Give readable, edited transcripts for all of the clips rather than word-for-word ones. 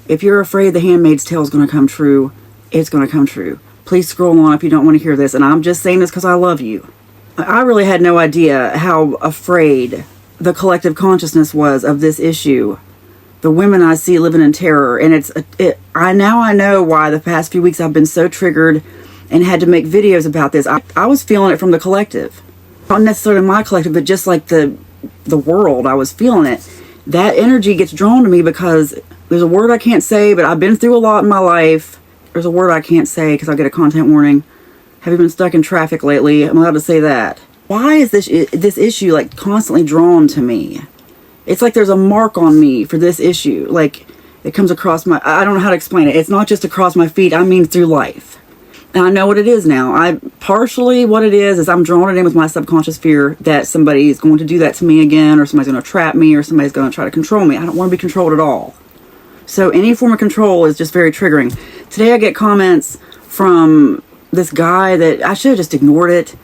If you're afraid The Handmaid's Tale is going to come true, it's going to come true. Please scroll on if you don't want to hear this. And I'm just saying this because I love you. I really had no idea how afraid the collective consciousness was of this issue. The women I see living in terror. And I know why the past few weeks I've been so triggered and had to make videos about this. I was feeling it from the collective. Not necessarily my collective, but just like the world. I was feeling it. That energy gets drawn to me because there's a word I can't say, but I've been through a lot in my life. There's a word I can't say because I get a content warning. Have you been stuck in traffic lately? I'm allowed to say that. Why is this issue like constantly drawn to me? It's like there's a mark on me for this issue. Like it comes across I don't know how to explain it. It's not just across my feet. I mean through life. And I know what it is now. Partially what it is I'm drawing it in with my subconscious fear that somebody is going to do that to me again, or somebody's going to trap me, or somebody's going to try to control me. I don't want to be controlled at all. So any form of control is just very triggering. Today I get comments from this guy that I should have just ignored it.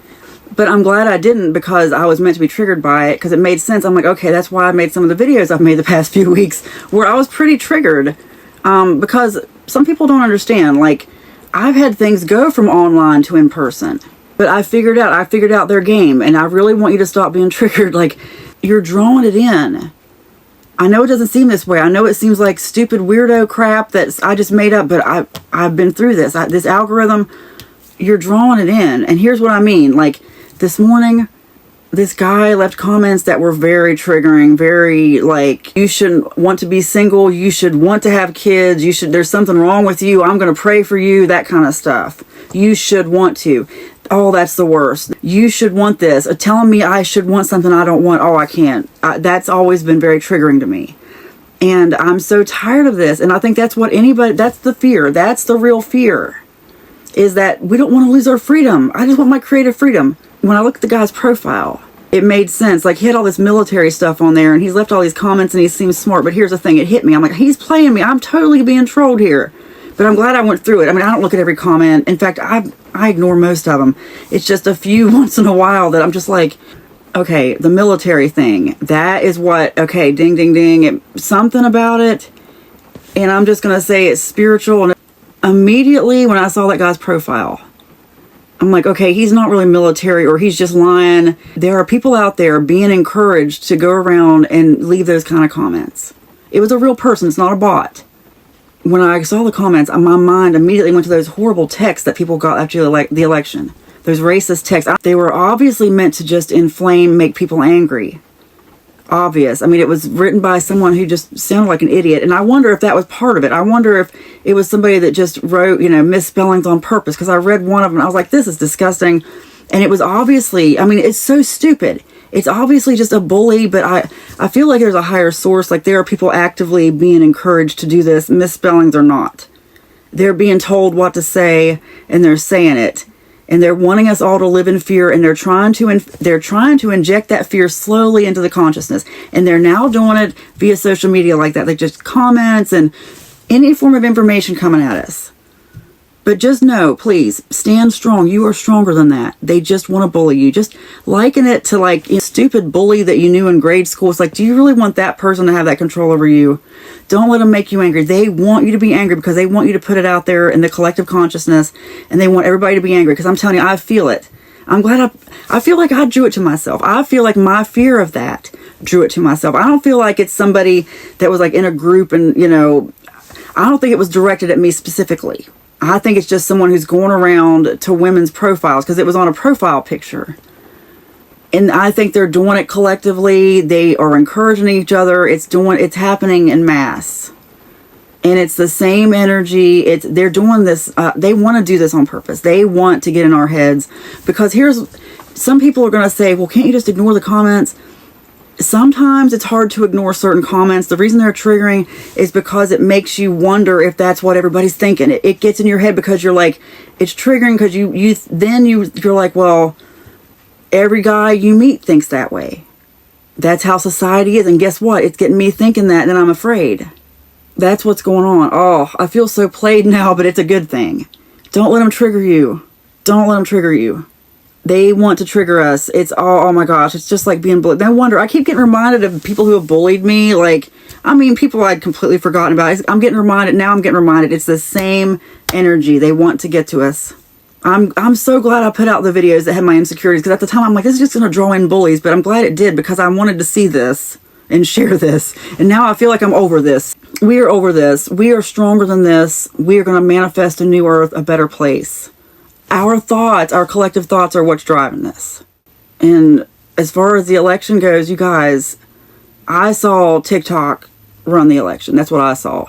But I'm glad I didn't, because I was meant to be triggered by it, because it made sense. I'm like, okay, that's why I made some of the videos I've made the past few weeks where I was pretty triggered. Because some people don't understand. Like, I've had things go from online to in person. But I figured out their game. And I really want you to stop being triggered. Like, you're drawing it in. I know it doesn't seem this way. I know it seems like stupid weirdo crap that I just made up. But I've been through this. This algorithm, you're drawing it in. And here's what I mean. Like, this morning, this guy left comments that were very triggering, very like, you shouldn't want to be single, you should want to have kids, there's something wrong with you, I'm going to pray for you, that kind of stuff. You should want to. Oh, that's the worst. You should want this. Telling me I should want something I don't want. Oh, I can't. That's always been very triggering to me. And I'm so tired of this. And I think that's that's the fear. That's the real fear. Is that we don't want to lose our freedom. I just want my creative freedom. When I looked at the guy's profile, it made sense. Like, he had all this military stuff on there, and he's left all these comments, and he seems smart. But here's the thing. It hit me. I'm like, he's playing me. I'm totally being trolled here. But I'm glad I went through it. I mean, I don't look at every comment. In fact, I ignore most of them. It's just a few once in a while that I'm just like, okay, the military thing. That is what, okay, ding, ding, ding. Something about it. And I'm just going to say it's spiritual. And immediately when I saw that guy's profile, I'm like, okay, he's not really military, or he's just lying. There are people out there being encouraged to go around and leave those kind of comments. It was a real person. It's not a bot. When I saw the comments, my mind immediately went to those horrible texts that people got after the election. Those racist texts. They were obviously meant to just inflame, make people angry. Obvious. I mean, it was written by someone who just sounded like an idiot. And I wonder if that was part of it. I wonder if it was somebody that just wrote, misspellings on purpose. Because I read one of them and I was like, this is disgusting. And it was obviously, I mean, it's so stupid. It's obviously just a bully, but I feel like there's a higher source. Like, there are people actively being encouraged to do this, misspellings or not. They're being told what to say, and they're saying it. And they're wanting us all to live in fear, and they're trying to inject that fear slowly into the consciousness. And they're now doing it via social media like that. Like, just comments and any form of information coming at us. But just know, please, stand strong. You are stronger than that. They just want to bully you. Just liken it to like a stupid bully that you knew in grade school. It's like, do you really want that person to have that control over you? Don't let them make you angry. They want you to be angry because they want you to put it out there in the collective consciousness, and they want everybody to be angry. Because I'm telling you, I feel it. I'm glad I feel like I drew it to myself. I feel like my fear of that drew it to myself. I don't feel like it's somebody that was like in a group and, I don't think it was directed at me specifically. I think it's just someone who's going around to women's profiles, because it was on a profile picture. And I think they're doing it collectively. They are encouraging each other. It's happening in mass. And it's the same energy. They're doing this. They want to do this on purpose. They want to get in our heads, because some people are going to say, well, can't you just ignore the comments? Sometimes it's hard to ignore certain comments. The reason they're triggering is because it makes you wonder if that's what everybody's thinking. It gets in your head because you're like, it's triggering because you're like, well, every guy you meet thinks that way. That's how society is. And guess what? It's getting me thinking that, and I'm afraid. That's what's going on. Oh, I feel so played now, but it's a good thing. Don't let them trigger you. Don't let them trigger you. They want to trigger us. It's all, oh my gosh, it's just like being bullied. No wonder. I keep getting reminded of people who have bullied me. Like, I mean, people I'd completely forgotten about. I'm getting reminded. Now I'm getting reminded. It's the same energy. They want to get to us. I'm so glad I put out the videos that had my insecurities, because at the time I'm like, this is just going to draw in bullies. But I'm glad it did, because I wanted to see this and share this. And now I feel like I'm over this. We are over this. We are stronger than this. We are going to manifest a new earth, a better place. Our thoughts, our collective thoughts, are what's driving this. And as far as the election goes, you guys, I saw TikTok run the election. That's what I saw.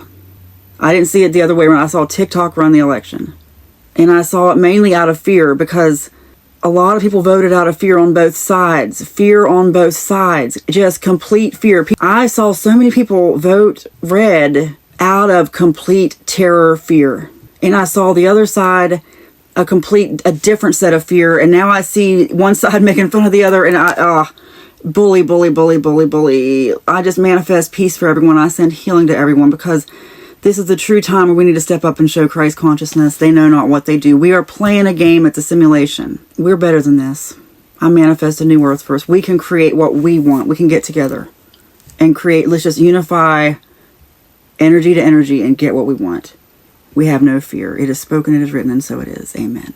I didn't see it the other way around. I saw TikTok run the election. And I saw it mainly out of fear, because a lot of people voted out of fear on both sides. Fear on both sides. Just complete fear. I saw so many people vote red out of complete terror, fear. And I saw the other side, a different set of fear. And now I see one side making fun of the other, and bully, bully, bully, bully, bully. I just manifest peace for everyone. I send healing to everyone, because this is the true time where we need to step up and show Christ consciousness. They know not what they do. We are playing a game. It's a simulation. We're better than this. I manifest a new earth for us. We can create what we want. We can get together and create. Let's just unify energy to energy and get what we want. We have no fear. It is spoken, it is written, and so it is. Amen.